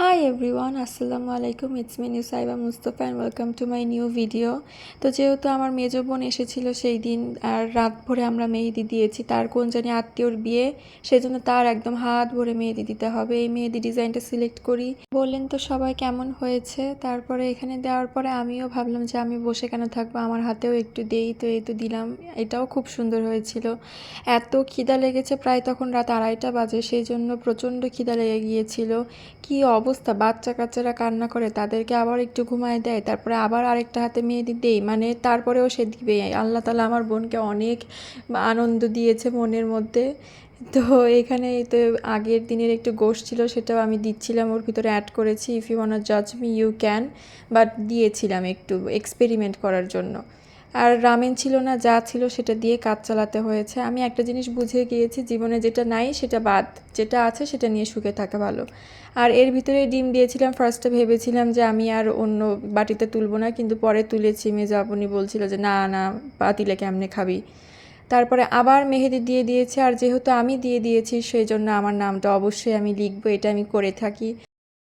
Hi everyone, আসসালামু আলাইকুম। It's me Nusaiba Mustafa and welcome to my new video. তো যেহেতু আমার মেজো বোন এসেছিল সেই দিন, আর রাত ভরে আমরা মেহেদি দিয়েছি, তার কোন জানি আত্মীয়র বিয়ে, সেজন্য তার একদম হাত ভরে মেহেদি দিতে হবে। এই মেহেদি ডিজাইনটা সিলেক্ট করি, বললেন তো সবাই কেমন হয়েছে। তারপরে এখানে দেওয়ার পরে আমিও ভাবলাম যে আমি বসে কেন থাকবো, আমার হাতেও একটু দেই, তো এই তো দিলাম। এটাও খুব সুন্দর হয়েছিল। এত খিদা লেগেছে, প্রায় তখন রাত 2:30 বাজে, সেই জন্য প্রচণ্ড খিদা লেগে গিয়েছিল। কি অবস্থা, বাচ্চা কাচ্চারা কান্না করে, তাদেরকে আবার একটু ঘুমায় দেয়, তারপরে আবার আরেকটা হাতে মেহেদি দেই, মানে তারপরেও সে দিবে। আল্লাহ তাআলা আমার বোনকে অনেক আনন্দ দিয়েছে মনের মধ্যে। তো এখানে তো আগের দিনের একটু গোশ ছিল, সেটাও আমি দিচ্ছিলাম, ওর ভিতরে অ্যাড করেছি। ইফ ইউ ওয়ান্ট জাজ মি ইউ ক্যান, বাট দিয়েছিলাম একটু এক্সপেরিমেন্ট করার জন্য। আর রামেন ছিল না, যা ছিল সেটা দিয়ে কাজ চালাতে হয়েছে। আমি একটা জিনিস বুঝে গিয়েছি, জীবনে যেটা নাই সেটা বাদ, যেটা আছে সেটা নিয়ে সুখে থাকা ভালো। আর এর ভিতরে ডিম দিয়েছিলাম। ফার্স্টে ভেবেছিলাম যে আমি আর অন্য বাটিতে তুলবো না, কিন্তু পরে তুলেছি। মেজো আপনি বলছিল যে না না, পাতিলে কেমনে খাবি। তারপরে আবার মেহেদি দিয়ে দিয়েছে, আর যেহেতু আমি দিয়ে দিয়েছি সেই জন্য আমার নামটা অবশ্যই আমি লিখবো, এটা আমি করে থাকি।